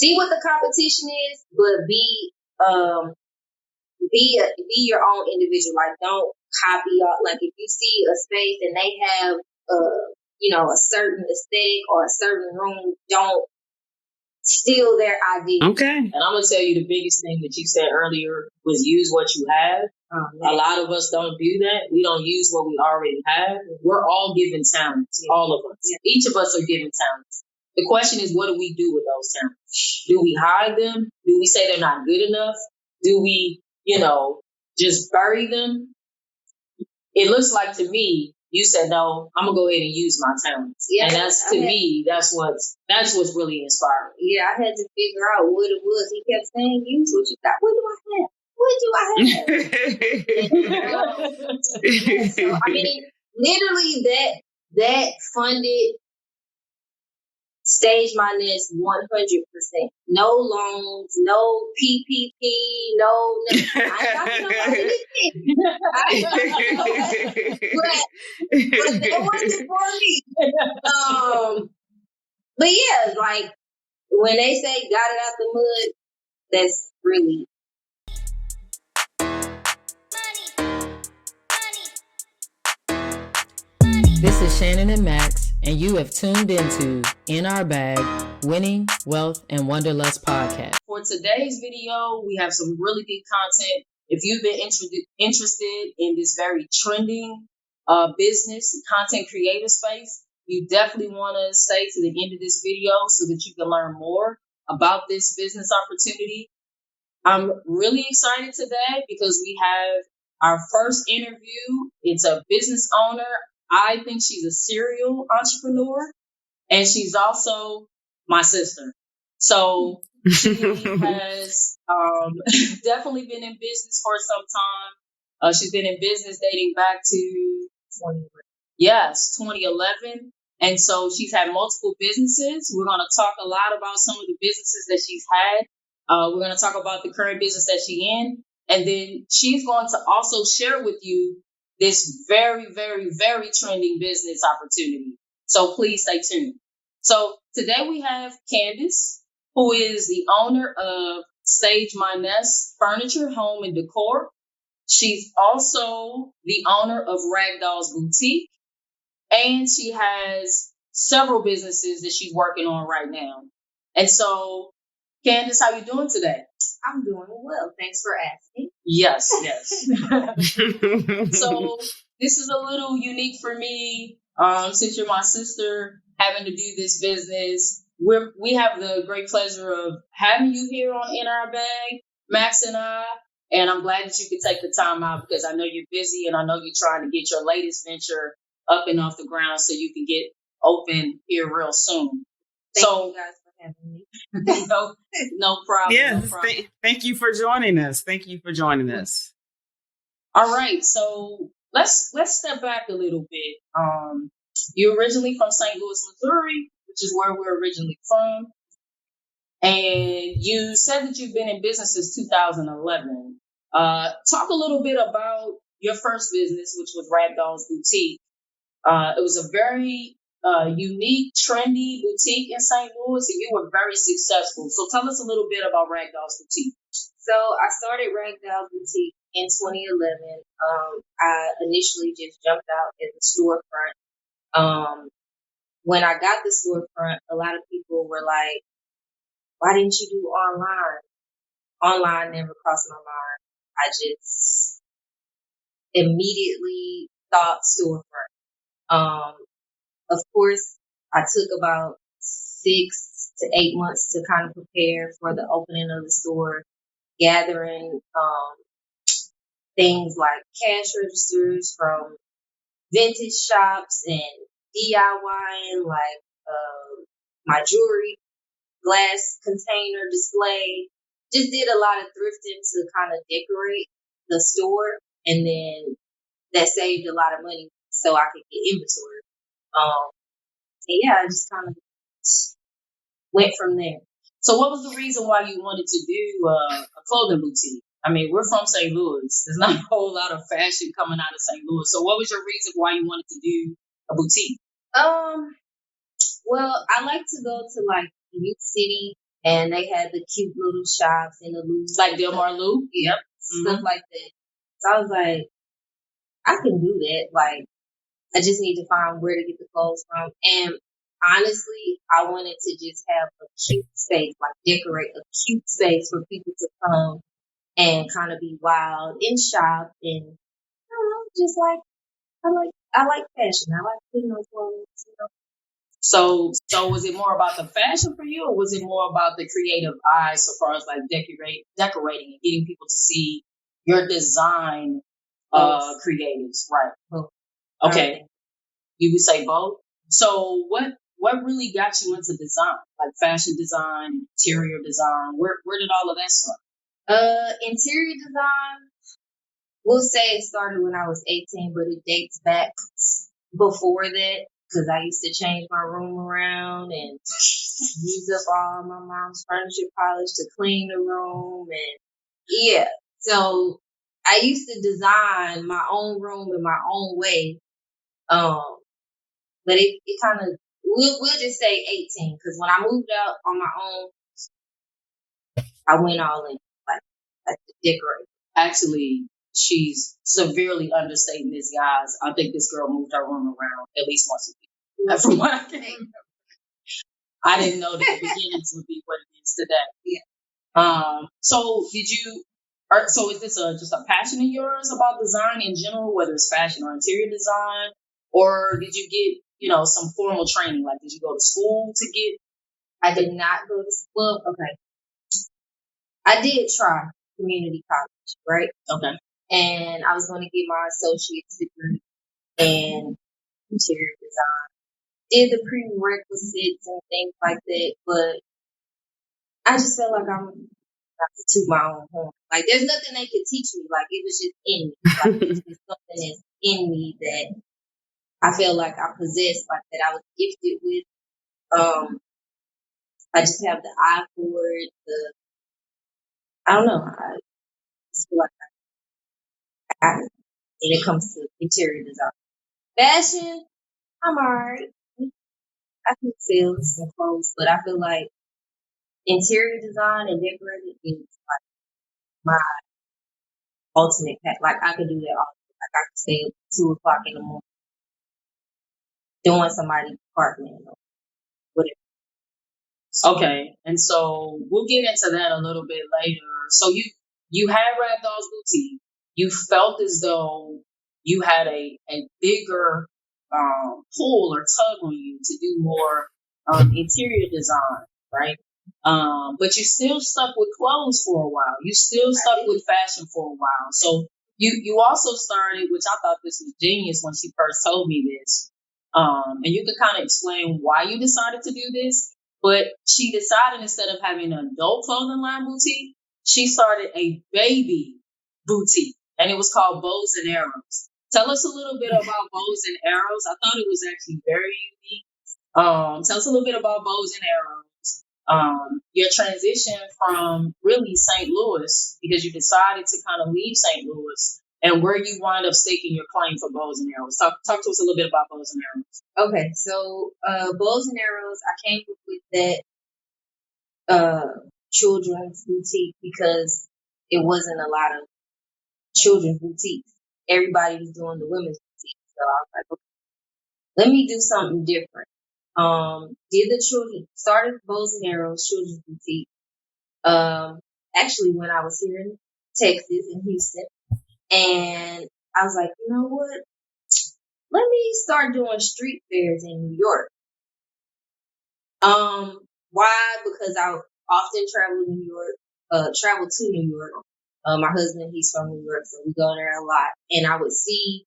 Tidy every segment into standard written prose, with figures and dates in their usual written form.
see what the competition is, but be your own individual. Like, don't copy. Like, if you see a space and they have a certain aesthetic or a certain room, don't steal their idea. Okay. And I'm gonna tell you the biggest thing that you said earlier was use what you have. A lot of us don't do that. We don't use what we already have. We're all given talents, all of us. Each of us are given talents. The question is, what do we do with those talents? Do we hide them? Do we say they're not good enough? Do we, just bury them? It looks like to me, you said, no, I'm gonna go ahead and use my talents. Yeah, and that's what's really inspiring. Yeah, I had to figure out what it was. He kept saying, use what you got. What do I have? What do I have? So, I mean, literally that funded Stage My Nest 100%. No loans, no PPP, no nothing. I ain't got but that wasn't for me. But yeah, like when they say got it out the mud, that's really. This is Shannon and Max, and you have tuned into In Our Bag, Winning, Wealth, and Wanderlust podcast. For today's video, we have some really good content. If you've been interested in this very trending business, content creator space, you definitely want to stay to the end of this video so that you can learn more about this business opportunity. I'm really excited today because we have our first interview. It's a business owner. I think she's a serial entrepreneur, and she's also my sister. So she has definitely been in business for some time. She's been in business dating back to 2011. And so she's had multiple businesses. We're going to talk a lot about some of the businesses that she's had. We're going to talk about the current business that she's in. And then she's going to also share with you this very, very, very trending business opportunity. So please stay tuned. So today we have Candace, who is the owner of Stage My Nest Furniture, Home and Decor. She's also the owner of Ragdoll's Boutique, and she has several businesses that she's working on right now. And so, Candace, how you doing today? I'm doing well. Thanks for asking. Yes. So this is a little unique for me, since you're my sister, having to do this business. We have the great pleasure of having you here on In Our Bag, Max and I, and I'm glad that you could take the time out because I know you're busy and I know you're trying to get your latest venture up and off the ground so you can get open here real soon. Thank you guys for having me. No problem. Yes, no problem. Thank you for joining us. All right, so let's step back a little bit. You're originally from St. Louis, Missouri, which is where we're originally from. And you said that you've been in business since 2011. Talk a little bit about your first business, which was Ragdoll's Boutique. It was a very unique, trendy boutique in St. Louis, and you were very successful. So tell us a little bit about Ragdoll's Boutique. So I started Ragdoll's Boutique in 2011. I initially just jumped out at the storefront. When I got the storefront, a lot of people were like, why didn't you do online? Online never crossed my mind. I just immediately thought storefront. Of course, I took about 6 to 8 months to kind of prepare for the opening of the store, gathering things like cash registers from vintage shops and DIYing like my jewelry glass container display. Just did a lot of thrifting to kind of decorate the store, and then that saved a lot of money so I could get inventory. And yeah, I just kind of went from there. So what was the reason why you wanted to do a clothing boutique? I mean, we're from St. Louis. There's not a whole lot of fashion coming out of St. Louis. So what was your reason why you wanted to do a boutique? Well, I like to go to like new city and they had the cute little shops in the loop. Like Del Mar Loop? Yep. Stuff like that. So I was like, I can do that. Like, I just need to find where to get the clothes from. And honestly, I wanted to just have a cute space, like decorate a cute space for people to come and kind of be wild and shop. And I don't know, just like, I like fashion. I like putting on clothes, you know. So was it more about the fashion for you, or was it more about the creative eye, so far as like decorating and getting people to see your design creatives? Right. Both. Okay. You would say both. So what really got you into design, like fashion design, interior design? Where did all of that start? Interior design, we'll say it started when I was 18, but it dates back before that, because I used to change my room around and use up all my mom's furniture polish to clean the room. And yeah, so I used to design my own room in my own way. But it kind of, we'll just say 18, because when I moved out on my own, I went all in, like to decorate. Actually, she's severely understating this, guys. I think this girl moved her room around at least once a week. From what I can remember. I didn't know that the beginnings would be what it is today. Yeah. So so is this just a passion of yours about design in general, whether it's fashion or interior design, or did you get, some formal training? Like, did you go to school to get? I did not go to school. Okay. I did try community college, right? Okay. And I was going to get my associate's degree in interior design. Did the prerequisites and things like that, but I just felt like I'm not to toot my own horn. Like, there's nothing they could teach me. Like, it was just in me. Like, it's just something that's in me that I feel like I possessed, like that I was gifted with. I just have the eye for it. I don't know. I just feel like I got it when it comes to interior design. Fashion, I'm alright. I can sell some clothes, but I feel like interior design and decorating is like my ultimate pack. Like, I could do that all day. Like, I could stay up 2:00 in the morning doing somebody's apartment or whatever. Okay, and so we'll get into that a little bit later. So you had Ragdoll's Boutique. You felt as though you had a bigger pull or tug on you to do more interior design, right? But you still stuck with clothes for a while. You still stuck with fashion for a while. So you also started, which I thought this was genius when she first told me this. And you can kind of explain why you decided to do this. But she decided, instead of having an adult clothing line boutique, she started a baby boutique, and it was called Bows and Arrows. Tell us a little bit about Bows and Arrows. I thought it was actually very unique. Tell us a little bit about Bows and Arrows. Your transition from really St. Louis, because you decided to kind of leave St. Louis, and where you wind up staking your claim for Bows and Arrows. Talk to us a little bit about Bows and Arrows. Okay, so Bows and Arrows, I came up with that children's boutique because it wasn't a lot of children's boutiques. Everybody was doing the women's boutique. So I was like, okay, let me do something different. Started Bows and Arrows Children's Boutique. Actually when I was here in Texas, in Houston. And I was like, you know what? Let me start doing street fairs in New York. Why? Because I often travel to New York. My husband, he's from New York, so we go there a lot. And I would see,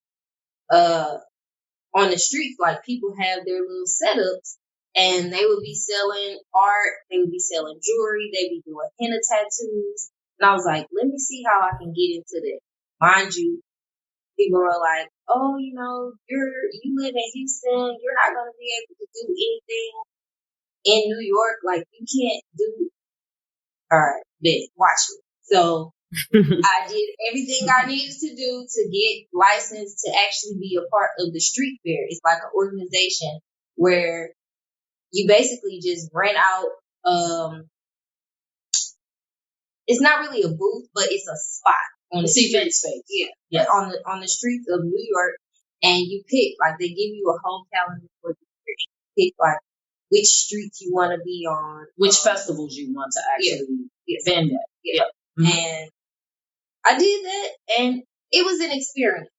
on the streets, like, people have their little setups, and they would be selling art, they would be selling jewelry, they'd be doing henna tattoos. And I was like, let me see how I can get into that. Mind you, people were like, oh, you live in Houston, you're not going to be able to do anything in New York. Like, you can't do. All right, bet, watch me. So I did everything I needed to do to get licensed to actually be a part of the street fair. It's like an organization where you basically just rent out it's not really a booth, but it's a spot on the event street. space. Yeah, Yes. on the streets of New York, and you pick, like, they give you a whole calendar for the year, and you pick like which streets you want to be on, which festivals you want to actually vend at. Yeah. And I did that, and it was an experience.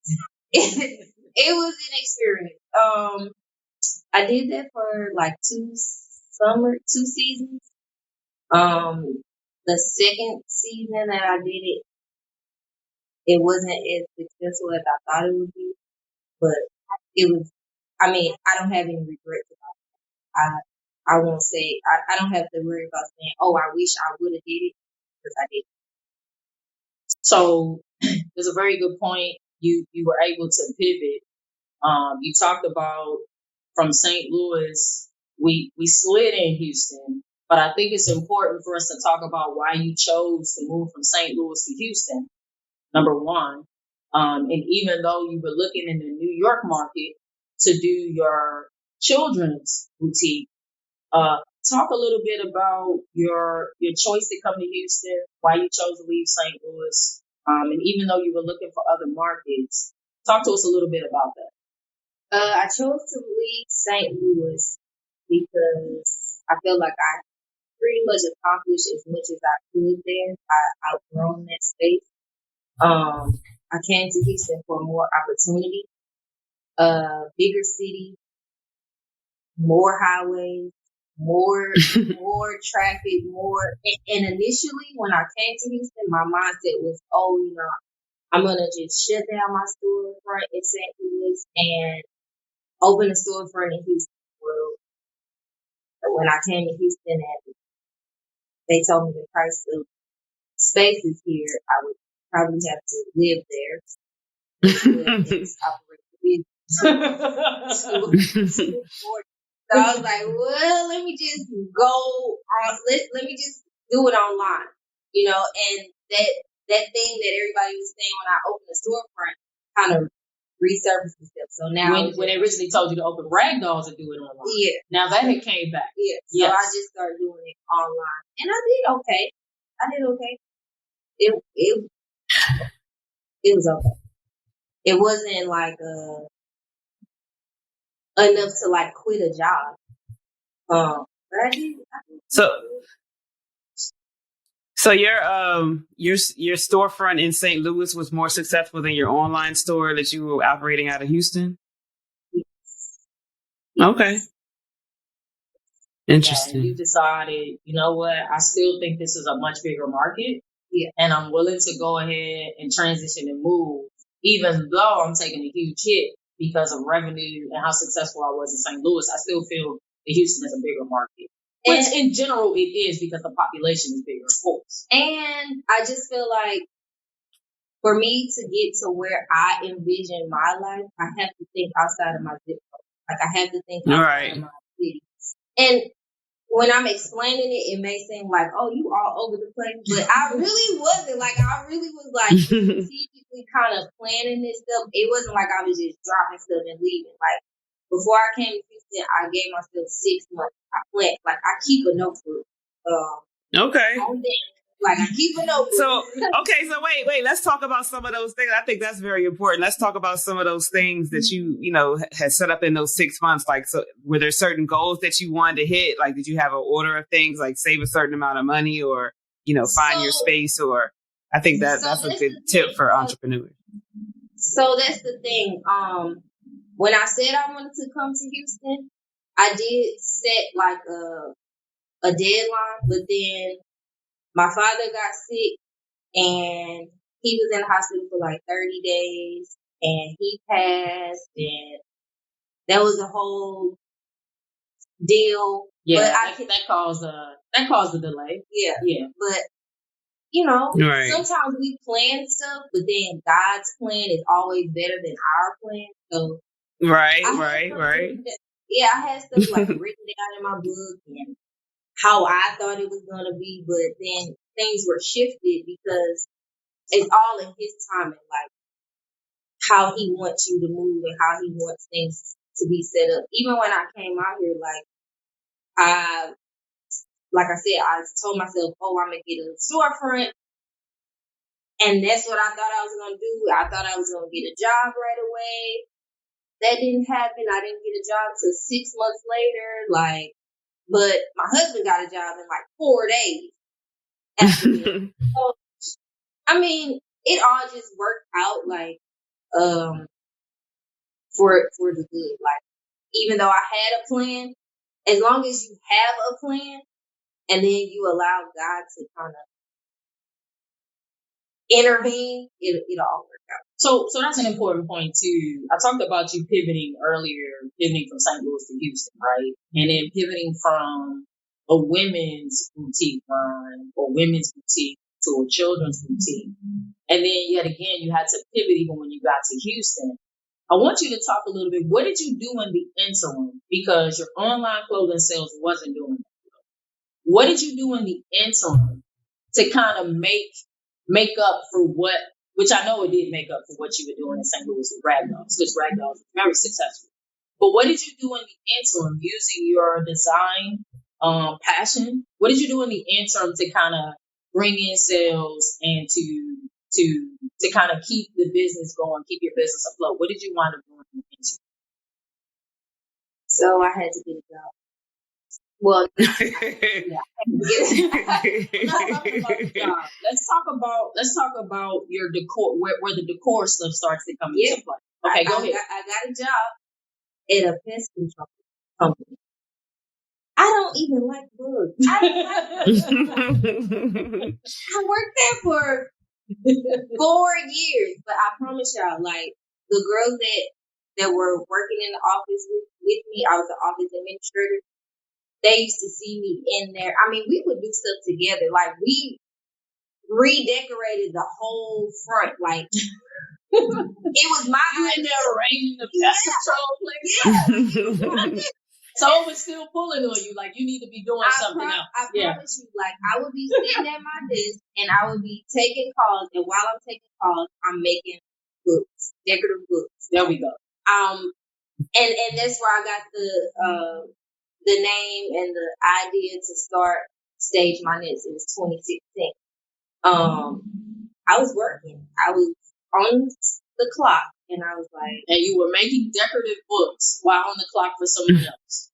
It was an experience. I did that for like 2 seasons. The second season that I did it wasn't as successful as I thought it would be, but it was. I mean, I don't have any regrets about it. I won't say I don't have to worry about saying, "Oh, I wish I would have did it," because I did. So there's a very good point. You were able to pivot. You talked about from St. Louis, we slid in Houston, but I think it's important for us to talk about why you chose to move from St. Louis to Houston. Number one, and even though you were looking in the New York market to do your children's boutique, talk a little bit about your choice to come to Houston, why you chose to leave St. Louis, and even though you were looking for other markets, talk to us a little bit about that. I chose to leave St. Louis because I feel like I pretty much accomplished as much as I could there. I outgrown that space. I came to Houston for more opportunity, bigger city, more highways, more traffic, more. And initially, when I came to Houston, my mindset was, oh, I'm gonna just shut down my storefront in St. Louis and open a storefront in Houston. Well, when I came to Houston and they told me the price of spaces here, I would probably have to live there. Operate the business. So I was like, well, let me just go on. Let me just do it online, and that thing that everybody was saying when I opened the storefront kind of resurfaced itself. So now when they originally told you to open ragdolls and do it online, now that it came back, so I just started doing it online, and I did okay. It was okay. It wasn't like enough to like quit a job. But I did. So your storefront in St. Louis was more successful than your online store that you were operating out of Houston? Yes. Okay. Interesting. You decided, you know what? I still think this is a much bigger market. Yeah. And I'm willing to go ahead and transition and move, even though I'm taking a huge hit because of revenue and how successful I was in St. Louis. I still feel that Houston is a bigger market. Which in general it is because the population is bigger, of course. And I just feel like for me to get to where I envision my life, I have to think outside of my zip code. Like I have to think outside of my city. And when I'm explaining it, it may seem like, oh, you all over the place. But I really wasn't. Like I really was like strategically kind of planning this stuff. It wasn't like I was just dropping stuff and leaving. Like before I came to Houston, I gave myself 6 months. I planned. Like I keep a notebook. Okay. Like I keep a notebook. So wait. Let's talk about some of those things. I think that's very important. Let's talk about some of those things that you had set up in those 6 months. Like, so were there certain goals that you wanted to hit? Like, did you have an order of things like save a certain amount of money or, find your space? Or I think that's a good tip for entrepreneurs. So that's the thing. When I said I wanted to come to Houston, I did set like a deadline, but then my father got sick and he was in the hospital for like 30 days and he passed and that was a whole deal. Yeah, but that caused a delay. Yeah. But sometimes we plan stuff, but then God's plan is always better than our plan. So right. Yeah, I had stuff like written down in my book and how I thought it was gonna be, but then things were shifted because it's all in His timing, like how He wants you to move and how He wants things to be set up. Even when I came out here, like I said, I told myself, oh, I'm gonna get a storefront. And that's what I thought I was going to do. I thought I was going to get a job right away. That didn't happen. I didn't get a job till 6 months later. Like, but my husband got a job in like 4 days after me. So, I mean, it all just worked out like for the good. Like, even though I had a plan, as long as you have a plan and then you allow God to kind of intervene, it all worked out. So that's an important point too. I talked about you pivoting earlier, pivoting from St. Louis to Houston, right? And then pivoting from a women's boutique line or women's boutique to a children's boutique. And then yet again, you had to pivot even when you got to Houston. I want you to talk a little bit. What did you do in the interim? Because your online clothing sales wasn't doing that. What did you do in the interim to kind of make up for what, which I know it did make up for what you were doing in St. Louis with Ragdolls, because Ragdolls was very successful. But what did you do in the interim using your design passion? What did you do in the interim to kind of bring in sales and to kind of keep the business going, keep your business afloat? What did you wind up doing in the interim? So I had to get a job. Well, yeah, I had to get We're not talking about the job. Let's talk about your decor, where the decor stuff starts to come into play. Okay, go ahead. I got a job at a pest control company. I don't even like bugs. I worked there for 4 years, but I promise y'all, like the girls that were working in the office with me, I was the office administrator. They used to see me in there. I mean, we would do stuff together. Like we redecorated the whole front. Like it was my idea. Arranging the pest control place. Yeah. So it was still pulling on you, like you need to be doing something else. I promise you, like I would be sitting at my desk and I would be taking calls, and while I'm taking calls, I'm making books, decorative books. There we go. And that's where I got the name and the idea to start Stage My Nest. It was 2016. I was working. I was on the clock. And I was like... And you were making decorative books while on the clock for someone else.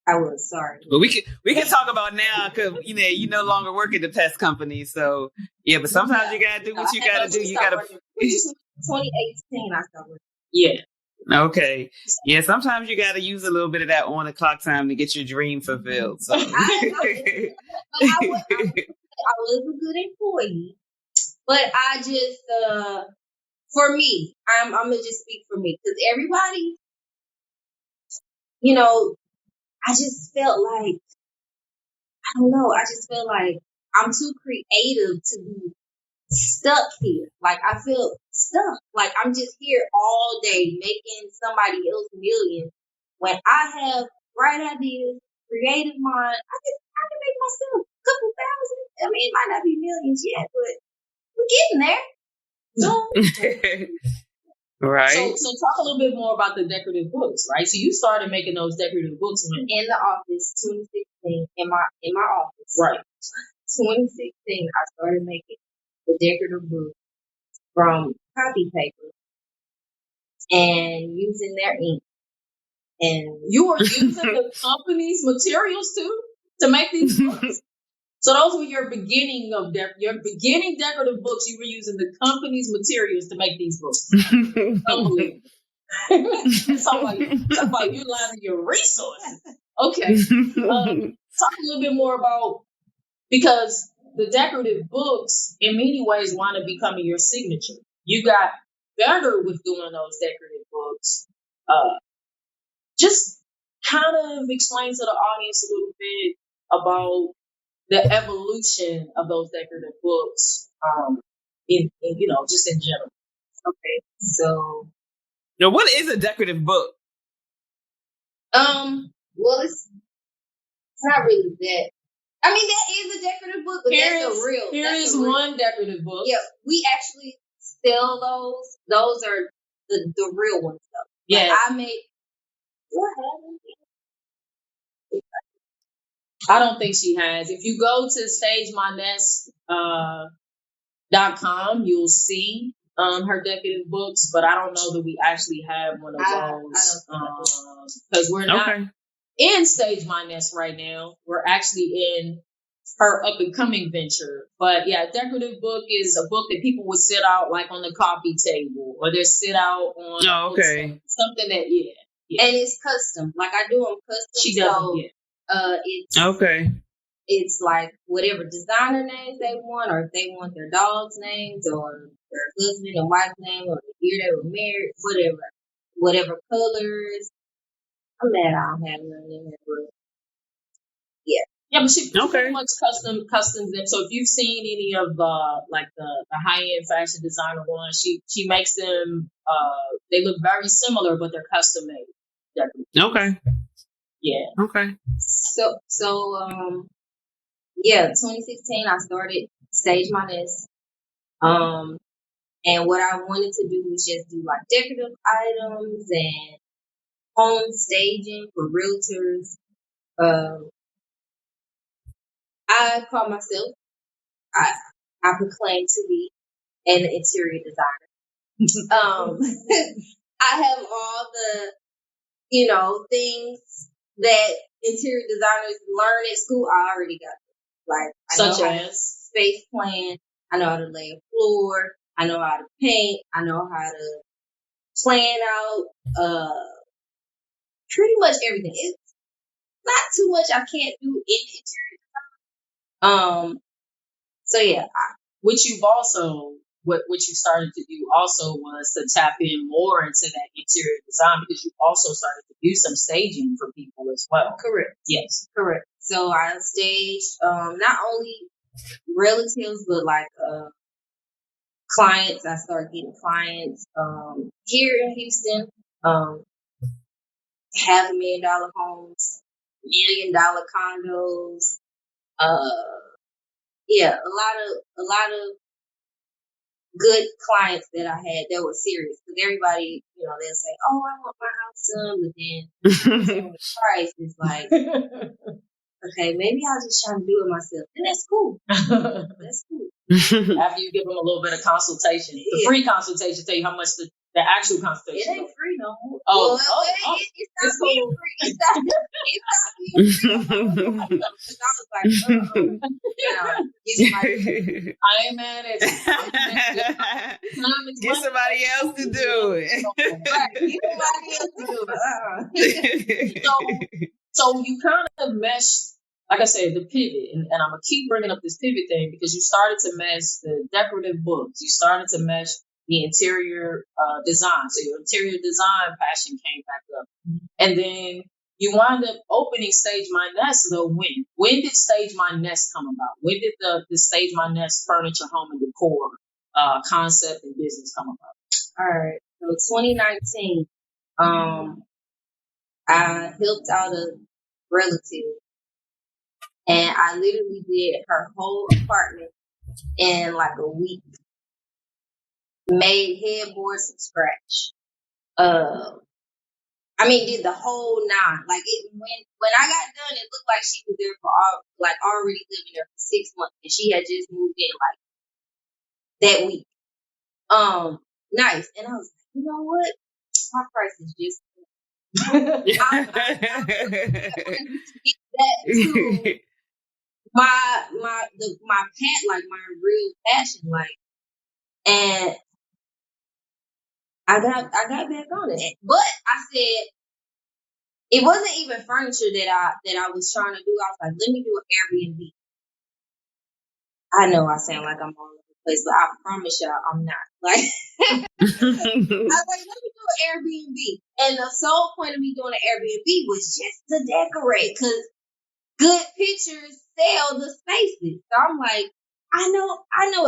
I was, sorry. But we can talk about now because, you no longer work at the pest company. So, yeah, but sometimes you got to do what you got to do. You got to... 2018, I started working. Yeah. Okay. Yeah, sometimes you got to use a little bit of that on-the-clock time to get your dream fulfilled. So. I was a good employee, but I just... for me, I'm gonna just speak for me because everybody, I just felt like, I don't know, I just felt like I'm too creative to be stuck here. Like I feel stuck. Like I'm just here all day making somebody else millions when I have bright ideas, creative mind. I can make myself a couple thousand. I mean, it might not be millions yet, but we're getting there. Right. So talk a little bit more about the decorative books, right? So you started making those decorative books when? In the office, 2016, in my office. Right. 2016, I started making the decorative books from copy paper and using their ink. And you were using the company's materials too to make these books? So those were your beginning decorative books. You were using the company's materials to make these books. Unbelievable. Somebody utilizing your resources. Okay. Talk a little bit more about, because the decorative books in many ways wind up becoming your signature. You got better with doing those decorative books. Just kind of explain to the audience a little bit about the evolution of those decorative books, in just in general. Okay, so now what is a decorative book? Well, it's not really that. I mean, that is a decorative book, but that's a real. Here is one decorative book. Yeah, we actually sell those. Those are the real ones, though. Yeah, like I made. What happened? I don't think she has. If you go to Stage My Nest com. You'll see her decorative books, but I don't know that we actually have one of those because we're not in Stage My Nest right now. We're actually in her up and coming venture. But yeah, decorative book is a book that people would sit out like on the coffee table, or they sit out on something that and it's custom. Like I do them custom. She does. It's It's like whatever designer names they want, or if they want their dog's names, or their husband and wife's name, or the year they were married, whatever colors. I'm mad I don't have none in there, but yeah. Yeah, but she pretty much customs them. So if you've seen any of the high end fashion designer ones, she makes them. They look very similar, but they're custom made. Definitely. Okay. Yeah. Okay. So 2016 I started Stage My Nest. And what I wanted to do was just do like decorative items and home staging for realtors. I call myself, I proclaim to be an interior designer. I have all the, things that interior designers learn at school. I already got them. Like, such as space plan. I know how to lay a floor. I know how to paint. I know how to plan out pretty much everything. It's not too much I can't do in interior design. So yeah, what you started to do also was to tap in more into that interior design, because you also started to do some staging for people as well. Correct. Yes. Correct. So I staged not only relatives, but like clients. I started getting clients here in Houston, $500,000 homes, $1 million condos. Yeah, a lot of good clients that I had that were serious, because everybody, they'll say, "Oh, I want my house done," but then the price is like, okay, maybe I'll just try to do it myself, and that's cool. That's cool. After you give them a little bit of consultation, the free consultation, tell you how much the actual consultation. It ain't free no more. It's being free. It's not being free. I was like, I ain't mad at you. Get somebody else to do it. So you kind of mesh, like I said, the pivot, and I'm gonna keep bringing up this pivot thing, because you started to mesh the decorative books, you started to mesh the interior design. So your interior design passion came back up, and then you wound up opening Stage My Nest. Though when did Stage My Nest come about? When did the Stage My Nest furniture, home and decor concept and business come about? All right, so 2019, I helped out a relative, and I literally did her whole apartment in like a week. Made headboards from scratch. Did the whole 9. Like when I got done, it looked like she was there for already living there for 6 months, and she had just moved in like that week. Nice. And I was like, you know what? My price is just that to my real passion, and I got back on it. But I said it wasn't even furniture that I was trying to do. I was like, let me do an Airbnb. I know I sound like I'm all over the place, but I promise y'all I'm not. Like I was like, let me do an Airbnb. And the sole point of me doing an Airbnb was just to decorate, because good pictures sell the spaces. So I'm like, I know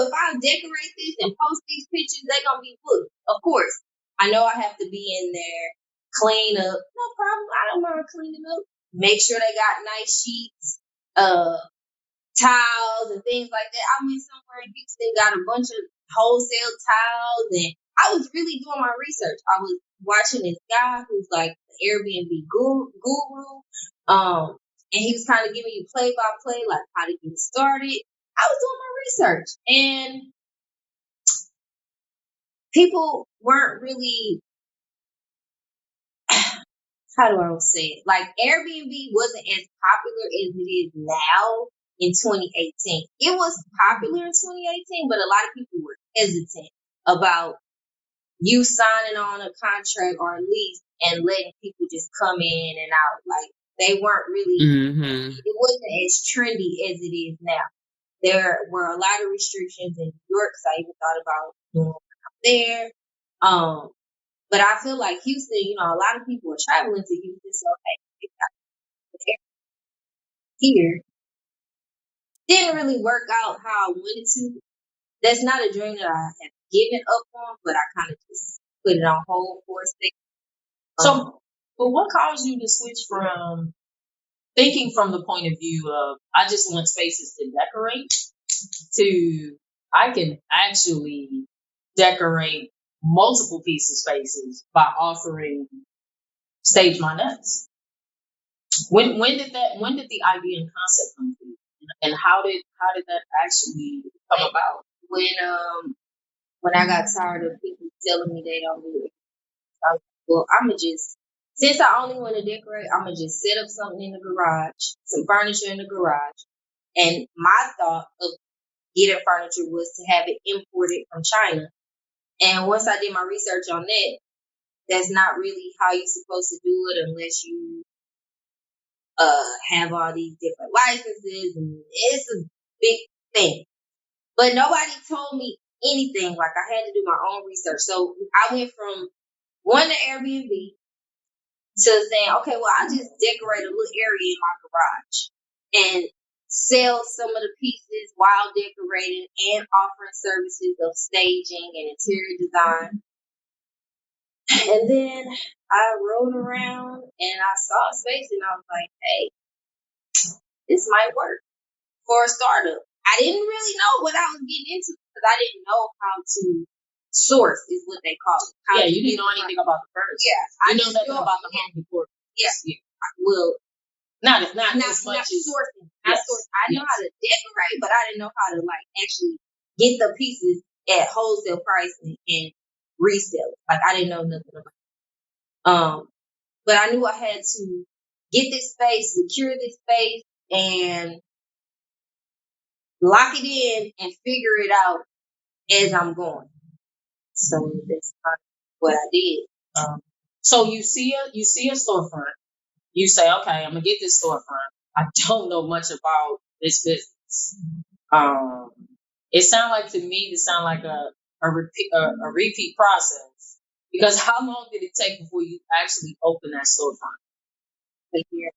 if I decorate this and post these pictures, they're gonna be booked. Of course. I know I have to be in there, clean up. No problem. I don't mind cleaning up. Make sure they got nice sheets, tiles and things like that. I went somewhere in Houston, got a bunch of wholesale tiles, and I was really doing my research. I was watching this guy who's like the Airbnb guru. And he was kind of giving you play by play, like how to get started. I was doing my research, and people weren't really, how do I say it? Like Airbnb wasn't as popular as it is now in 2018. It was popular in 2018, but a lot of people were hesitant about you signing on a contract or a lease and letting people just come in and out. Like they weren't really, it wasn't as trendy as it is now. There were a lot of restrictions in New York, so I even thought about doing one out there. But I feel like Houston, you know, a lot of people are traveling to Houston, so hey, here didn't really work out how I wanted to. That's not a dream that I have given up on, but I kind of just put it on hold for a second. So, but what caused you to switch from thinking from the point of view of I just want spaces to decorate to I can actually decorate multiple piece of spaces by offering Stage My Nuts? When did the idea and concept come to you? And how did that actually come about? When I got tired of people telling me they don't do it, I was like, well, I'ma just, since I only want to decorate, I'ma just set up something in the garage, some furniture in the garage. And my thought of getting furniture was to have it imported from China. And once I did my research on that, that's not really how you're supposed to do it unless you have all these different licenses, and it's a big thing. But nobody told me anything. Like I had to do my own research. So I went from wanting an Airbnb to saying, okay, well, I just decorate a little area in my garage and sell some of the pieces while decorating and offering services of staging and interior design. And then I rode around and I saw a space and I was like, hey, this might work for a startup. I didn't really know what I was getting into because I didn't know how to source, is what they call it. You didn't know anything about the furniture. Yeah. I knew nothing about the home decor. Yeah. Well, not as much as sourcing. I know how to decorate, but I didn't know how to like actually get the pieces at wholesale pricing and resell it. Like I didn't know nothing about it. But I knew I had to get this space, secure this space, and lock it in and figure it out as I'm going. So that's kind of what I did. So you see a storefront. You say, okay, I'm gonna get this storefront. I don't know much about this business. It sounds like to me, a repeat process. Because how long did it take before you actually opened that storefront? A year. A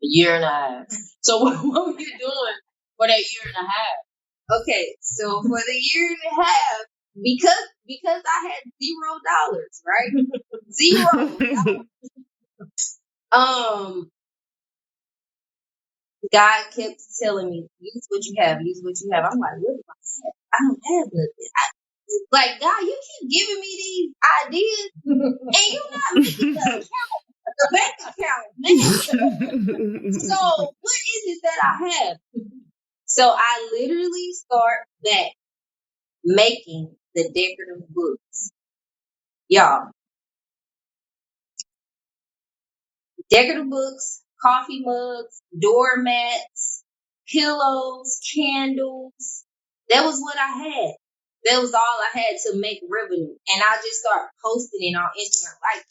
year and a half. So what were you doing for that year and a half? Okay, so for the year and a half, because I had $0, right? $0. God kept telling me, use what you have, use what you have. I'm like, what do I have? I don't have nothing. Like, God, you keep giving me these ideas, and you're not making the bank account, man. So what is it that I have? So I literally start back making the decorative books. Y'all. Decorative books, coffee mugs, doormats, pillows, candles. That was what I had. That was all I had to make revenue. And I just started posting it on Instagram. Like,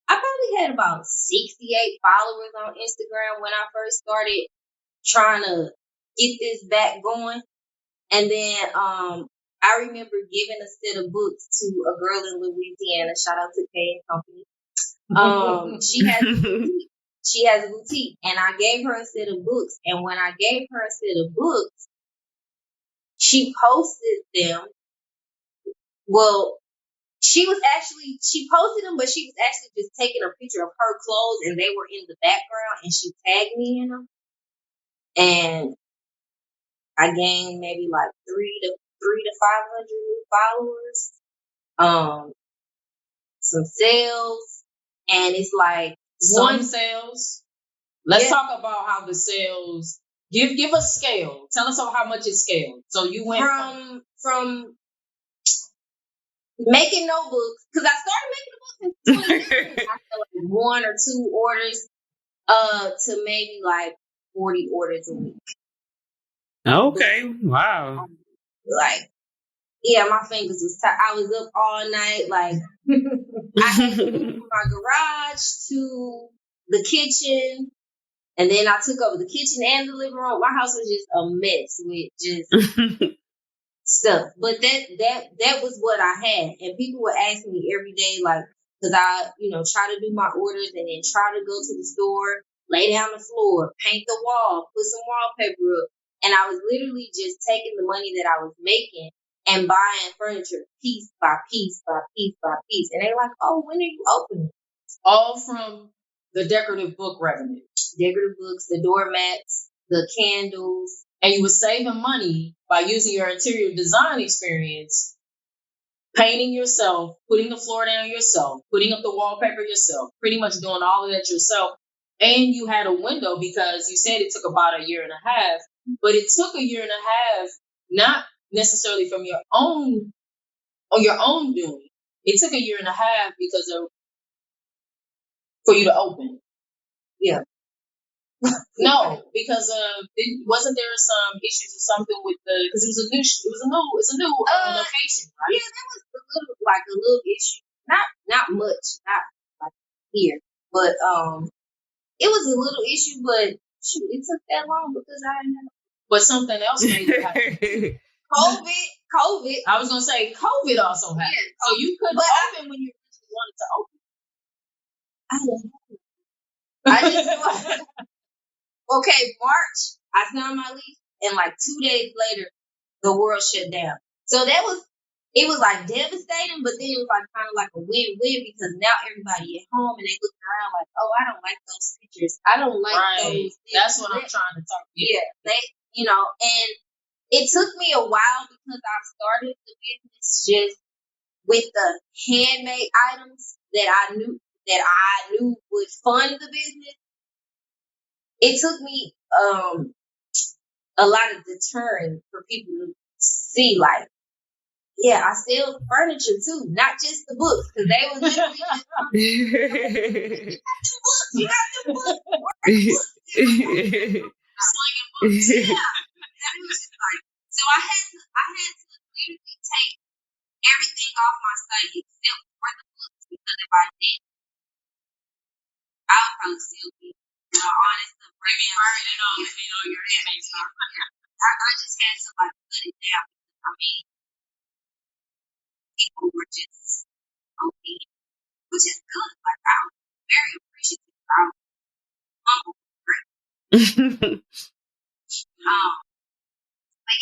I probably had about 68 followers on Instagram when I first started trying to get this back going. And then I remember giving a set of books to a girl in Louisiana. Shout out to Kay and Company. She has a boutique, and I gave her a set of books. And when I gave her a set of books, she posted them. Well, she posted them, but she was actually just taking a picture of her clothes, and they were in the background, and she tagged me in them. And I gained maybe like 300 to 500 new followers. Some sales, and it's like some sales. Let's talk about how the sales. Give us scale. Tell us how much it scaled. So you went from making notebooks, because I started making the books in 2016. I feel like 1 or 2 orders to maybe like 40 orders a week. Okay. Wow. Like, yeah, my fingers was tired. I was up all night. Like, I had to move from my garage to the kitchen, and then I took over the kitchen and the living room. My house was just a mess with just stuff. But that was what I had, and people would ask me every day, like, because I, try to do my orders and then try to go to the store, lay down the floor, paint the wall, put some wallpaper up, and I was literally just taking the money that I was making and buying furniture piece by piece by piece by piece, and they're like, "Oh, when are you opening?" All from the decorative book revenue. Decorative books, the doormats, the candles. And you were saving money by using your interior design experience, painting yourself, putting the floor down yourself, putting up the wallpaper yourself, pretty much doing all of that yourself. And you had a window because you said it took about 1.5 years, but it took 1.5 years, not necessarily from your own doing. It took 1.5 years because of for you to open. Yeah. No, because wasn't there some issues or something with because it's a new location, right? Yeah, there was a little issue. Not much, not like here, but it was a little issue. But shoot, it took that long because I didn't have. But something else made it happen. COVID. I was gonna say COVID also happened, Yeah, so you couldn't open when you wanted to open. I didn't know. I just knew. Okay, March, I signed my lease, and like 2 days later, the world shut down. So it was like devastating, but then it was like kind of like a win-win because now everybody at home and they looking around like, oh, I don't like those pictures. I don't like those things. That's what I'm trying to talk about. Yeah, and it took me a while because I started the business just with the handmade items that I knew would fund the business. It took me a lot of deterrent for people to see, like, yeah, I sell furniture too, not just the books, because they was literally just you got the books. Yeah. And it was just like, so I had to literally take everything off my site except for the books, because if I didn't, I would probably still be, honest, the premium version of your image. I just had to like put it down. I mean, people were just okay, which is good. Like, I'm very appreciative. I'm humble.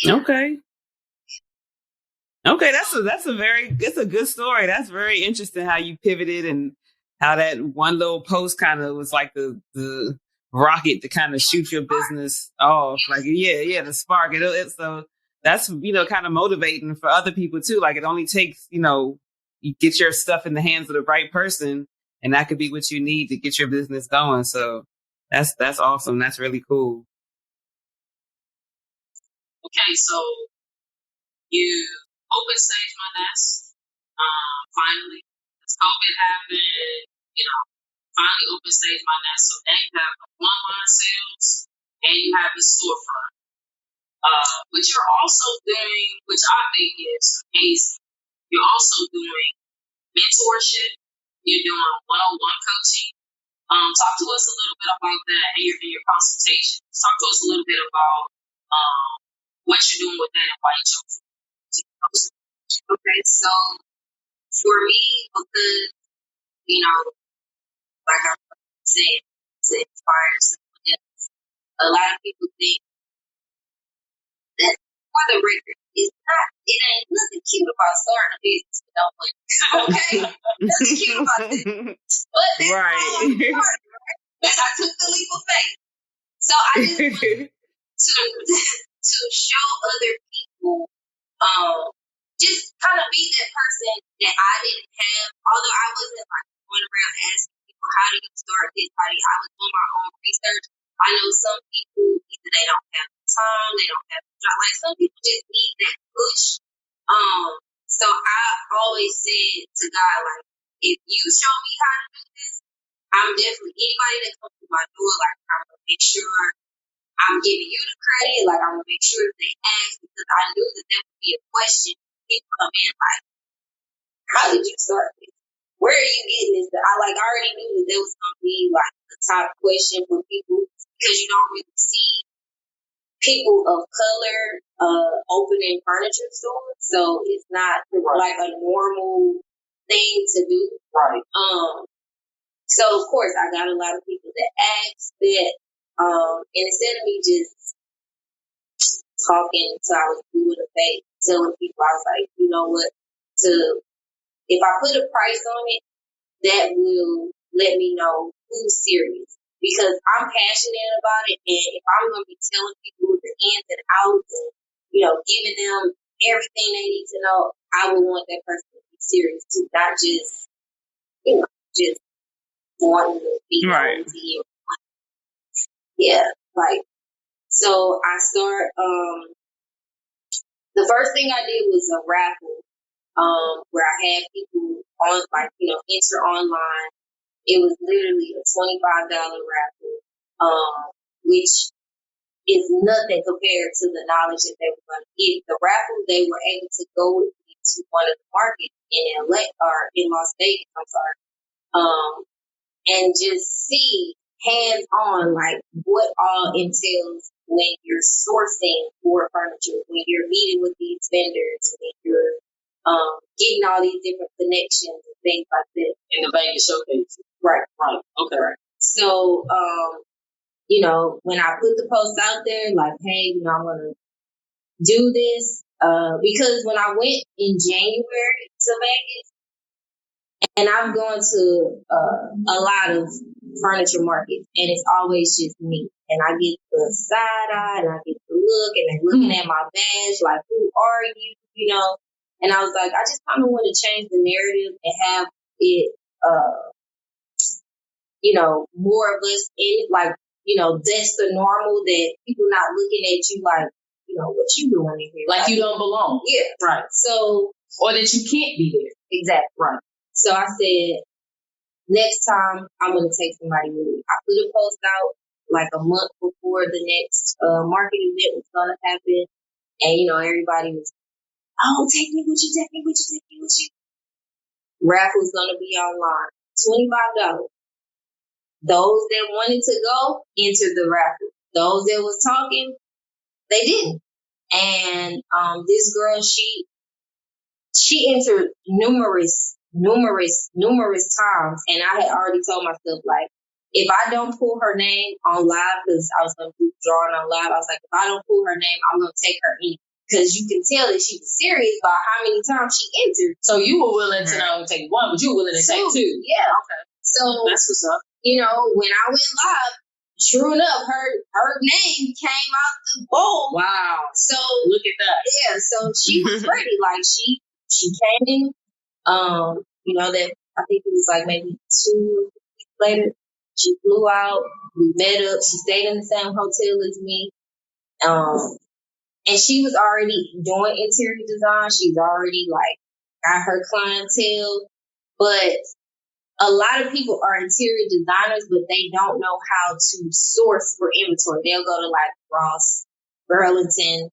Okay. Okay, it's a good story. That's very interesting how you pivoted and how that one little post kind of was like the rocket to kind of shoot your business off. Like, yeah, the spark. So that's, kind of motivating for other people too. Like, it only takes, you get your stuff in the hands of the right person, and that could be what you need to get your business going. So that's awesome. That's really cool. Okay, so you open stage my nest. Finally, as COVID happened, finally open stage my nest. So now you have online sales and you have the storefront. But you're also doing, which I think is amazing, you're also doing mentorship. You're doing one-on-one coaching. Talk to us a little bit about that and your consultations. Talk to us a little bit about what you're doing with that and why you chose to post it. Okay, so for me, because, like I said, to inspire someone else, a lot of people think that, for the record, it ain't nothing cute about starting a business with no money. Okay? Nothing cute about that. But that's right. all I'm starting, right? I took the leap of faith. So I just wanted to show other people, just kind of be that person that I didn't have, although I wasn't like going around asking people, how do you start this? I was doing my own research. I know some people, either they don't have the time, they don't have the job. Like, some people just need that push. So So I always said to God, like, if you show me how to do this, I'm definitely anybody that comes to my door, like I'm gonna make sure I'm giving you the credit, like I'm gonna make sure that they ask because I knew that there would be a question. People come in like, how did you start this? Where are you getting this? I already knew that there was gonna be like the top question for people because you don't really see people of color opening furniture stores, so it's not like a normal thing to do. Right. So of course I got a lot of people that asked that, and instead of me just talking until I was blue in the face, telling people, I was like, you know what, if I put a price on it, that will let me know who's serious. Because I'm passionate about it, and if I'm going to be telling people the ins and outs and, giving them everything they need to know, I would want that person to be serious too, not just, just wanting to be right. nosy. Yeah, so I start, the first thing I did was a raffle, where I had people on, enter online. It was literally a $25 raffle, which is nothing compared to the knowledge that they were going to get. The raffle, they were able to go with me to one of the markets in LA or in Las Vegas, and just see hands on like what all entails when you're sourcing for furniture, when you're meeting with these vendors, when you're getting all these different connections and things like that. In the Vegas showcase. Right. Okay. Right. So, when I put the post out there, like, hey, I'm going to do this, because when I went in January to Vegas, and I've gone to a lot of furniture markets, and it's always just me. And I get the side eye, and I get the look, and they're looking at my badge, like, who are you? And I was like, I just kind of want to change the narrative and have it, more of us in it, like, that's the normal, that people not looking at you like, what you doing in here? Like you don't belong. Yeah. Right. So. Or that you can't be there. Exactly. Right. So I said, next time I'm going to take somebody with me. I put a post out like a month before the next market event was going to happen. And, everybody was, oh, take me with you, take me with you, take me with you. Raffle's going to be online. $25. Those that wanted to go entered the raffle. Those that was talking, they didn't. And this girl, she entered numerous times, and I had already told myself, like, if I don't pull her name on live, because I was going to do drawing on live, I was like, if I don't pull her name, I'm going to take her in, because you can tell that she was serious about how many times she entered. So you were willing to not only take one, but you were willing to take two. Yeah. Okay. So that's what's up. When I went live, true enough, her name came out the bowl. Wow. So look at that. Yeah. So she was ready. Like she came in. That I think it was like maybe 2 weeks later, she flew out, we met up, she stayed in the same hotel as me. And she was already doing interior design. She's already got her clientele. But a lot of people are interior designers, but they don't know how to source for inventory. They'll go to Ross, Burlington,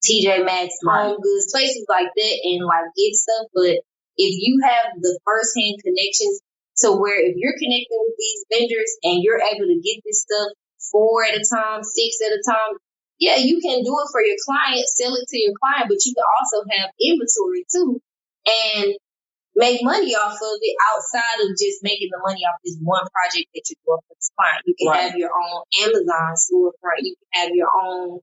TJ Maxx, Home Goods, places like that, and get stuff. But if you have the first-hand connections to where if you're connecting with these vendors and you're able to get this stuff 4 at a time, 6 at a time, yeah, you can do it for your client, sell it to your client, but you can also have inventory too and make money off of it outside of just making the money off this one project that you're doing for this client. You can have your own Amazon storefront. You can have your own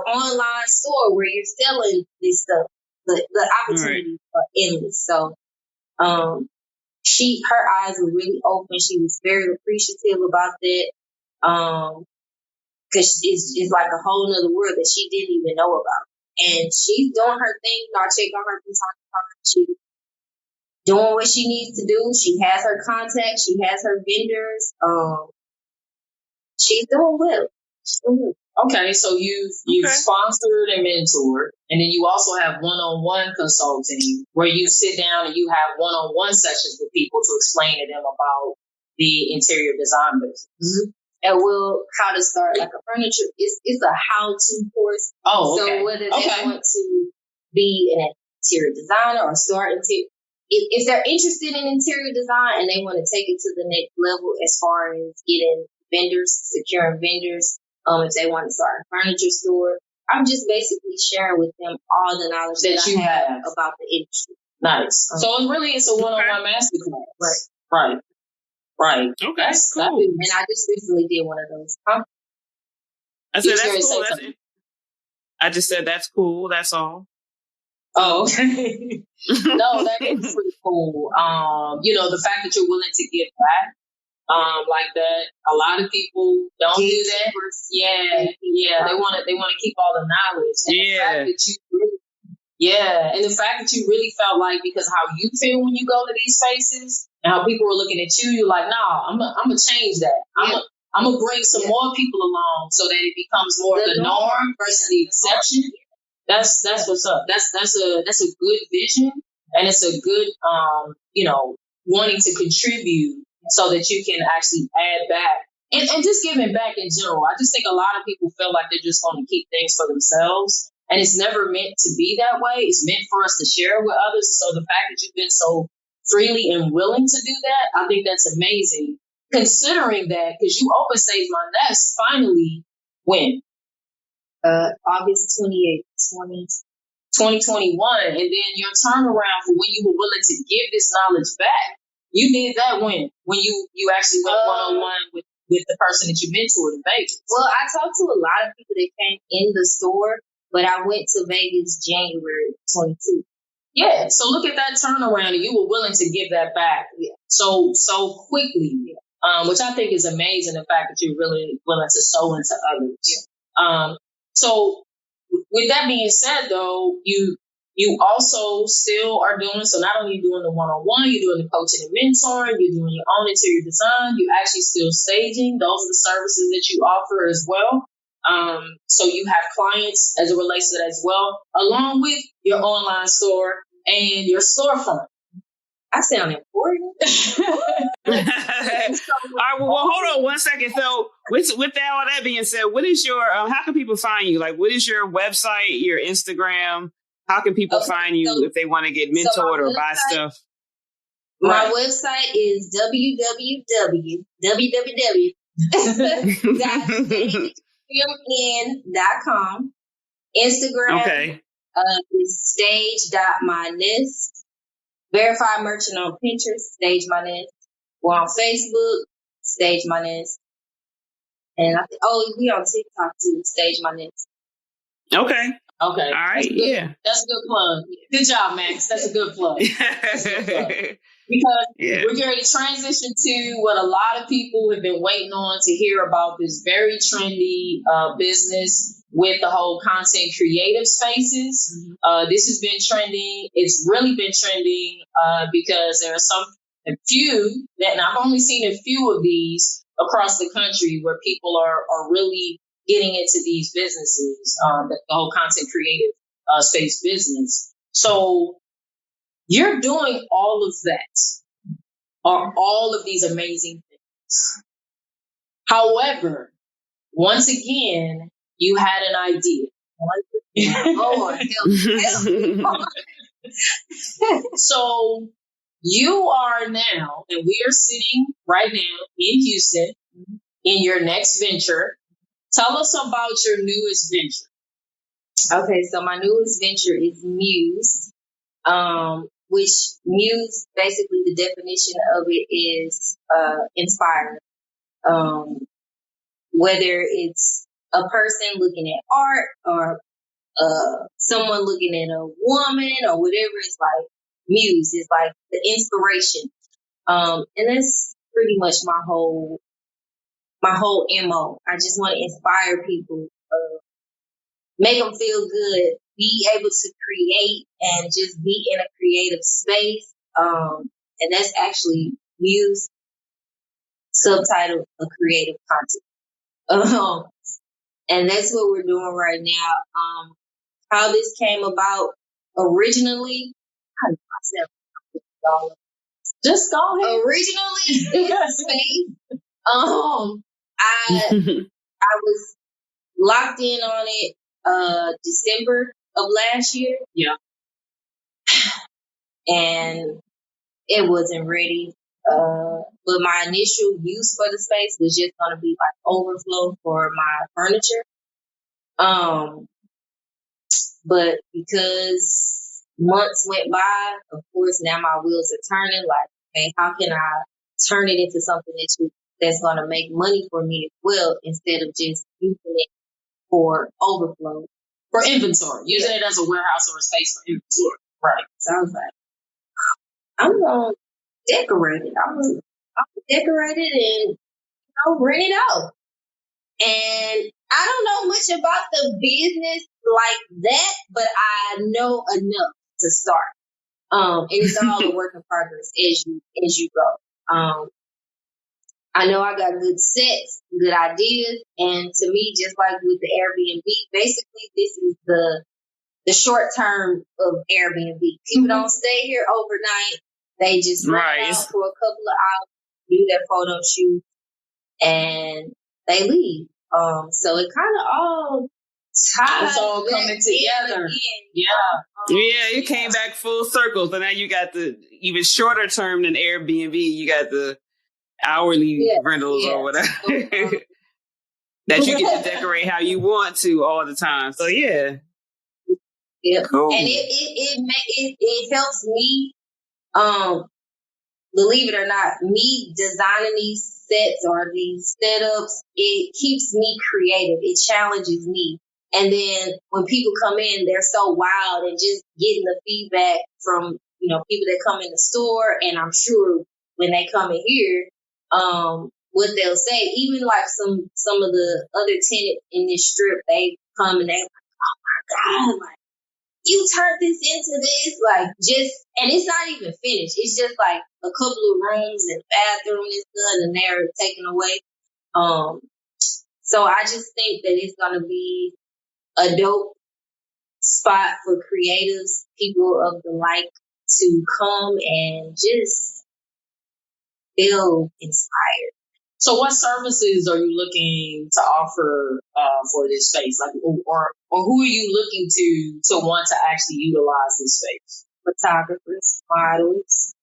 online store where you're selling this stuff. The opportunities are endless. So, her eyes were really open. She was very appreciative about that. Cause it's like a whole nother world that she didn't even know about. And she's doing her thing. I check on her from time to time. She's doing what she needs to do. She has her contacts. She has her vendors. She's doing well. Okay, so you've sponsored and mentored, and then you also have one-on-one consulting where you sit down and you have one-on-one sessions with people to explain to them about the interior design business. Mm-hmm. And how to start like a furniture. It's a how-to course. Oh, okay. So whether they want to be an interior designer or start interior, if they're interested in interior design and they want to take it to the next level as far as getting vendors, securing vendors. If they want to start a furniture store, I'm just basically sharing with them all the knowledge that I have about the industry. Nice. So it's a one-on-one masterclass. Right. Okay, that's cool. And I just recently did one of those. I said that's cool. I just said that's cool. That's all. Oh, okay. No, that is pretty cool. The fact that you're willing to give back. Like that, a lot of people don't do that. Yeah. They want to keep all the knowledge. And the fact that you really felt like, because how you feel when you go to these spaces and how people are looking at you, you're like, nah, I'm gonna change that. I'm gonna bring some more people along so that it becomes more the norm versus the exception. That's what's up. That's a good vision, and it's a good wanting to contribute so that you can actually add back and just giving back in general. I just think a lot of people feel like they're just going to keep things for themselves, and it's never meant to be that way. It's meant for us to share with others. So the fact that you've been so freely and willing to do that, I think that's amazing. Considering that, because you opened Stage My Nest finally when? August 28th, 2021, and then your turnaround for when you were willing to give this knowledge back. You did that when you actually went one-on-one with the person that you mentored in Vegas. Well, I talked to a lot of people that came in the store, but I went to Vegas January 22. Yeah, so look at that turnaround, and you were willing to give that back so quickly, which I think is amazing, the fact that you're really willing to sow into others. So with that being said, though, you also still are doing, so not only are you doing the one-on-one, you're doing the coaching and mentoring, you're doing your own interior design, you're actually still staging. Those are the services that you offer as well. So you have clients as it relates to that as well, along with your online store and your storefront. I sound important. All right, well, hold on 1 second. So with all that being said, what is your, how can people find you? Like, what is your website, your Instagram? How can people find you if they want to get mentored or buy stuff? My website is www.stagemn.com. Instagram is stage.mynest. Verified merchant on Pinterest, Stage My Nest. We're on Facebook, Stage My Nest. And we on TikTok too, Stage My Nest. Okay. All right. That's a good plug. Good job, Max. That's a good plug. Because we're going to transition to what a lot of people have been waiting on to hear about, this very trendy business with the whole content creative spaces. This has been trending. It's really been trending because there are a few and I've only seen a few of these across the country where people are really getting into these businesses, the whole content creative space business. So you're doing all of that, or all of these amazing things. However, once again, you had an idea. So you are now, and we are sitting right now in Houston in your next venture. Tell us about your newest venture. Okay, so my newest venture is Muse, which Muse, basically the definition of it is inspiring. Whether it's a person looking at art or someone looking at a woman or whatever, it's like Muse is like the inspiration. And that's pretty much my whole MO. I just want to inspire people, make them feel good, be able to create and just be in a creative space. And that's actually Muse, subtitle of creative content. And that's what we're doing right now. How this came about originally, I don't know myself. Just go ahead. Originally, this space, I was locked in on it December of last year. Yeah. And it wasn't ready. But my initial use for the space was just gonna be like overflow for my furniture. But because months went by, of course now my wheels are turning. Like, okay, how can I turn it into something that's gonna make money for me as well, instead of just using it for overflow, for inventory, using it as a warehouse or a space for inventory. Right. So I was like, I'm gonna decorate it. I'm gonna decorate it and rent it out. And I don't know much about the business like that, but I know enough to start. And it's all a work in progress as you go. I know I got good sets, good ideas, and to me, just like with the Airbnb, basically this is the short term of Airbnb. People don't stay here overnight. They just rent out for a couple of hours, do their photo shoot, and they leave. So it kind of all ties. It's all coming together. Yeah, you came back full circle. So now you got the even shorter term than Airbnb. You got the hourly rentals or whatever that you get to decorate how you want to all the time. So yeah. Cool. And it helps me, believe it or not, me designing these sets or these setups, it keeps me creative. It challenges me. And then when people come in, they're so wild, and just getting the feedback from, people that come in the store. And I'm sure when they come in here, what they'll say, even like some of the other tenants in this strip, they come and they're like, oh my God, like, you turned this into this, like, and it's not even finished. It's just like a couple of rooms and bathroom and stuff, and they're taken away. So I just think that it's going to be a dope spot for creatives, people of the like, to come and just feel inspired. So what services are you looking to offer for this space? Like, or who are you looking to want to actually utilize this space? Photographers, models,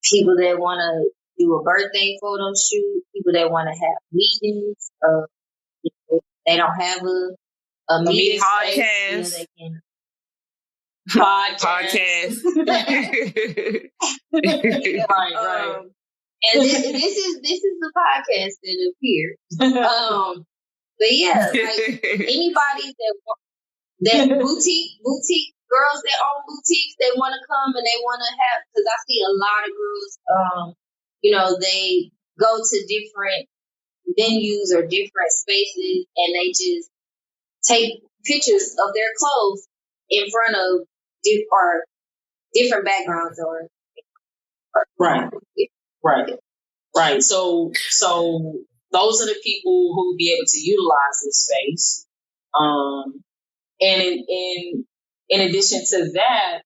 people that want to do a birthday photo shoot, people that want to have meetings. They don't have a meeting podcast. Space, they can podcast. Right. And this is the podcast that appeared. But yeah, like anybody that boutique girls that own boutiques, they want to come and they want to have, because I see a lot of girls, they go to different venues or different spaces, and they just take pictures of their clothes in front of different backgrounds or right. So those are the people who will be able to utilize this space. And in addition to that,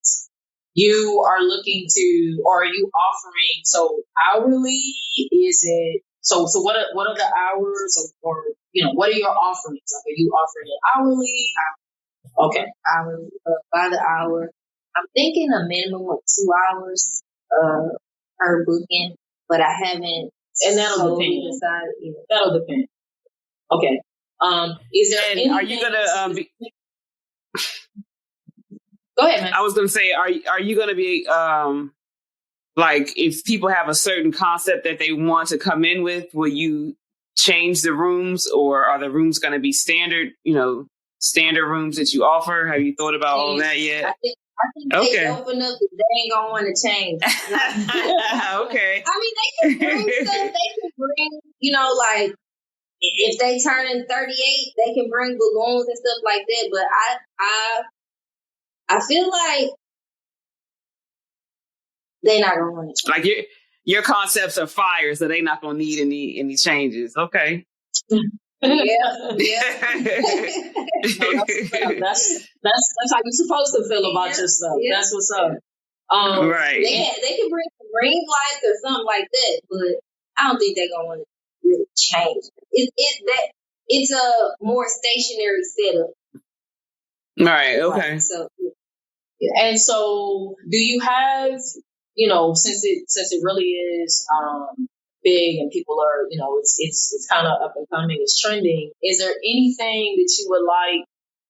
you are looking to, or are you offering, so hourly, is it, so what are the hours, or what are your offerings? Like, are you offering it hourly? Okay. Hourly, by the hour. I'm thinking a minimum of 2 hours per booking, but I haven't. And that'll depend. That'll depend. Okay. Is there anything? Are you gonna Go ahead, man. I was gonna say, are you gonna be like, if people have a certain concept that they want to come in with, will you change the rooms, or are the rooms gonna be standard rooms that you offer? Have you thought about all that yet? I think they open up, they ain't gonna want to change. Okay. I mean, they can bring stuff. They can bring, like, if they turn in 38, they can bring balloons and stuff like that. But I feel like they're not gonna want to change. Like your concepts are fire, so they're not gonna need any changes. Okay. That's how you're supposed to feel about yourself. Yeah. That's what's up. Right. They can bring some ring lights or something like that, but I don't think they're gonna want to really change. It's a more stationary setup. Right. Okay. So, and so, do you have, since it really is big and people are, it's kind of up and coming, it's trending. Is there anything that you would like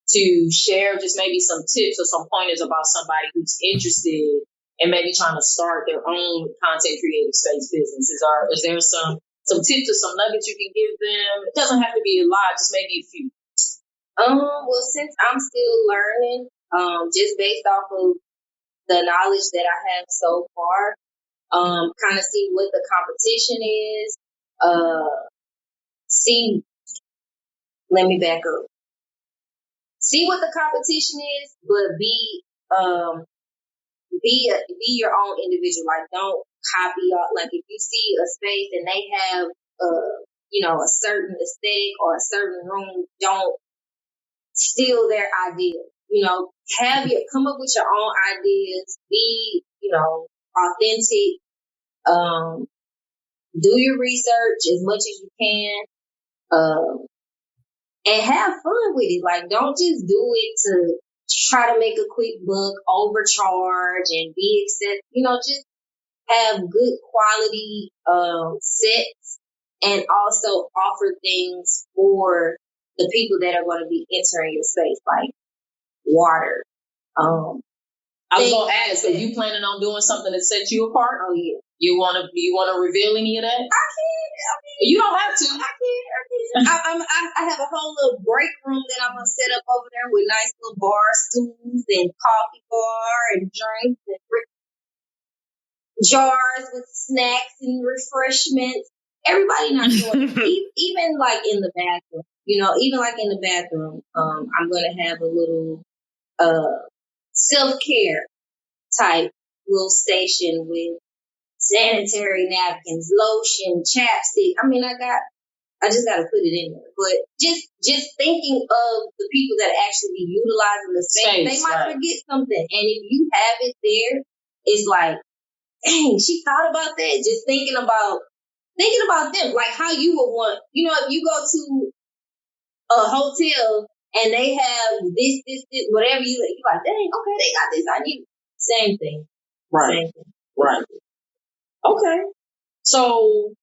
to share? Just maybe some tips or some pointers about somebody who's interested and maybe trying to start their own content creative space business. Is there some tips or some nuggets you can give them? It doesn't have to be a lot, just maybe a few. Well, since I'm still learning, just based off of the knowledge that I have so far, kind of see what the competition is. Let me back up. See what the competition is, but be your own individual. Like, don't copy. Like, if you see a space and they have a certain aesthetic or a certain room, don't steal their idea. Come up with your own ideas. Be authentic. Do your research as much as you can. And have fun with it. Like, don't just do it to try to make a quick buck, overcharge, and be excessive. Just have good quality sets and also offer things for the people that are going to be entering your space, like water. I was going to ask, are you planning on doing something that sets you apart? Oh, yeah. Do you want to reveal any of that? I can. You don't have to. I can. I have a whole little break room that I'm gonna set up over there with nice little bar stools and coffee bar and drinks and jars with snacks and refreshments. Everybody not doing it. Even like in the bathroom. Even like in the bathroom, I'm gonna have a little self-care type little station with sanitary napkins, lotion, chapstick. I just got to put it in there. But just thinking of the people that actually be utilizing the space, they might forget something. And if you have it there, it's like, dang, she thought about that. Just thinking about them, like how you would want. If you go to a hotel and they have this, whatever you're like, dang, okay, they got this. I need same thing. Right. Same thing. Right. Okay. So,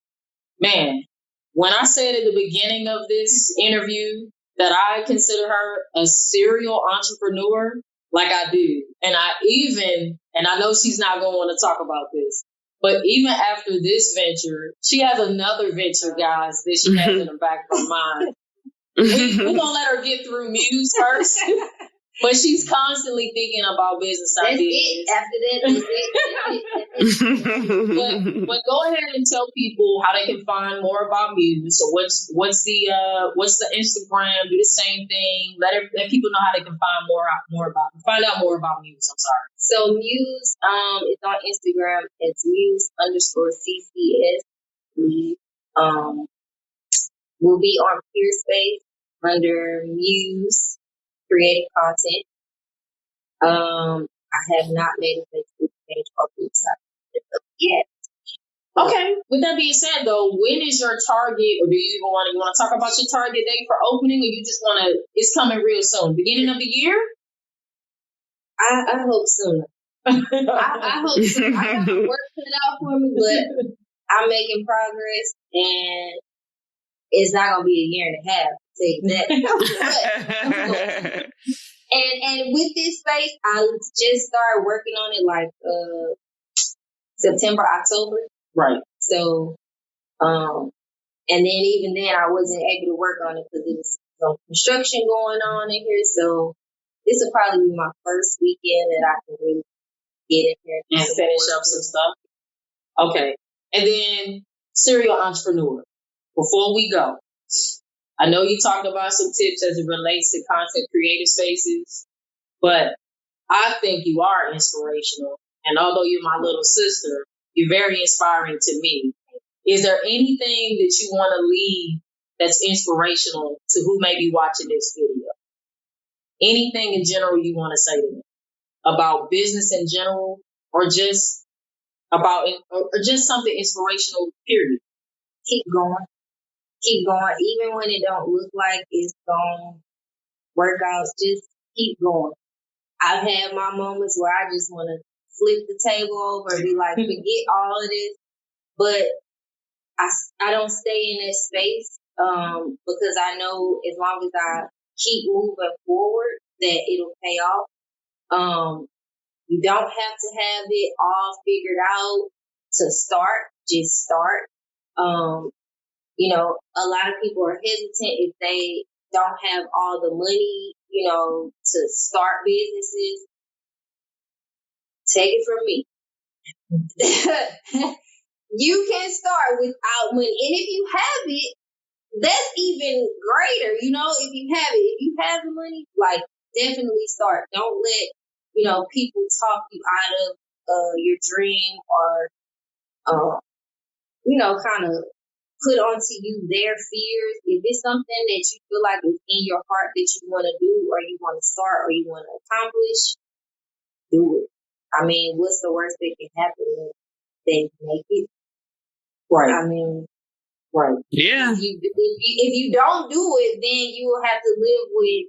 man, when I said at the beginning of this interview that I consider her a serial entrepreneur, like I do, and I know she's not going to want to talk about this, but even after this venture, she has another venture, guys, that she has in the back of her mind. We're going to let her get through Muse first. But she's constantly thinking about business ideas. After that, that's it. But go ahead and tell people how they can find more about Muse. So what's the Instagram? Do the same thing. Let people know how they can find find out more about Muse. I'm sorry. So Muse is on Instagram. It's Muse_CCS. We'll be on Peerspace under Muse Creative Content. I have not made a Facebook page or website yet. Okay. With that being said, though, when is your target, or do you even want to talk about your target date for opening, or you just want to? It's coming real soon, beginning of the year. I hope sooner. I hope sooner. I got my work cut out for me, but I'm making progress, and it's not gonna be a year and a half. Take that. And with this space, I just started working on it like September, October. Right. So, and then even then, I wasn't able to work on it because there was some construction going on in here. So this will probably be my first weekend that I can really get in here and finish up some stuff. Okay. And then serial entrepreneur. Before we go, I know you talked about some tips as it relates to content creative spaces, but I think you are inspirational. And although you're my little sister, you're very inspiring to me. Is there anything that you want to leave that's inspirational to who may be watching this video. Anything in general you want to say to them about business in general, or just something inspirational, period. Keep going. Keep going. Even when it don't look like it's going to work out, just keep going. I've had my moments where I just want to flip the table over and be like, forget all of this. But I don't stay in that space because I know as long as I keep moving forward that it'll pay off. You don't have to have it all figured out to start. Just start. You know, a lot of people are hesitant if they don't have all the money, you know, to start businesses. Take it from me. You can start without money. And if you have it, that's even greater. You know, if you have the money, like, definitely start. Don't let, you know, people talk you out of your dream or, you know, kind of put onto you their fears. If it's something that you feel like is in your heart that you want to do or you want to start or you want to accomplish, do it. I mean, what's the worst that can happen? They make it. Right. I mean, right. Yeah. If you don't do it, then you will have to live with,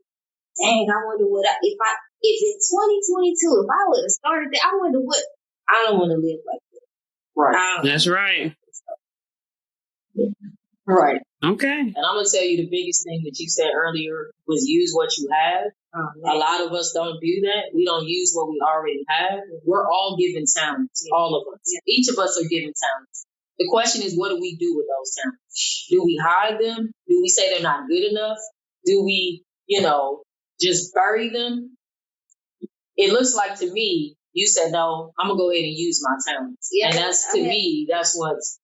dang, I wonder what if in 2022, if I would have started that, I wonder what. I don't want to live like that. Right. That's right. Right. Okay. And I'm going to tell you the biggest thing that you said earlier was use what you have. A lot of us don't do that. We don't use what we already have. We're all given talents, all of us. Yeah. Each of us are given talents. The question is, what do we do with those talents? Do we hide them? Do we say they're not good enough? Do we, you know, just bury them? It looks like to me, you said, no, I'm going to go ahead and use my talents. Yeah, and that's, to me, that's what's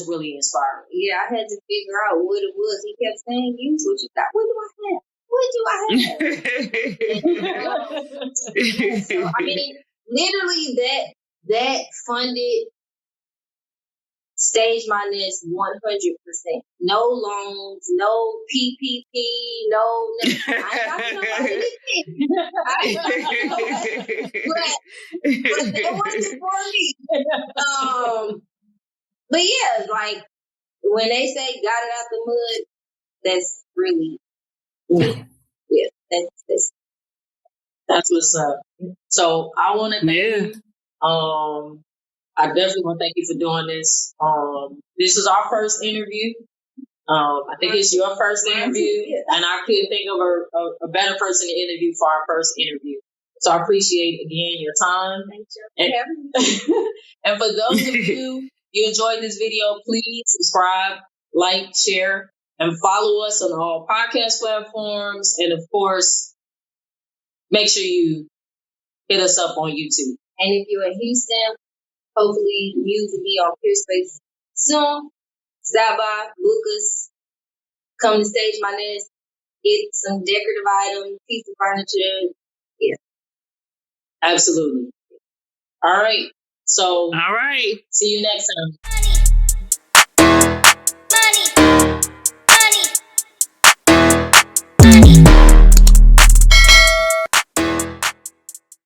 really inspiring. Yeah, I had to figure out what it was. He kept saying, use what you got. What do I have? What do I have? So, I mean, literally that funded Stage My Nest 100%. No loans, no PPP, no nothing. I don't know anything. But that wasn't for me. But yeah, like when they say got it out the mud, that's really, yeah, that's what's up. So I want to thank you. I definitely want to thank you for doing this. This is our first interview. I think it's your first interview, and I couldn't think of a better person to interview for our first interview. So I appreciate, again, your time. Thank you. And for those of you enjoyed this video, please subscribe, like, share, and follow us on all podcast platforms. And of course, make sure you hit us up on YouTube. And if you're in Houston, hopefully Muse will be on Space soon. Stop by, book us, come to Stage My Nest, get some decorative items, piece of furniture. Yeah. Absolutely. All right. So, all right. See you next time.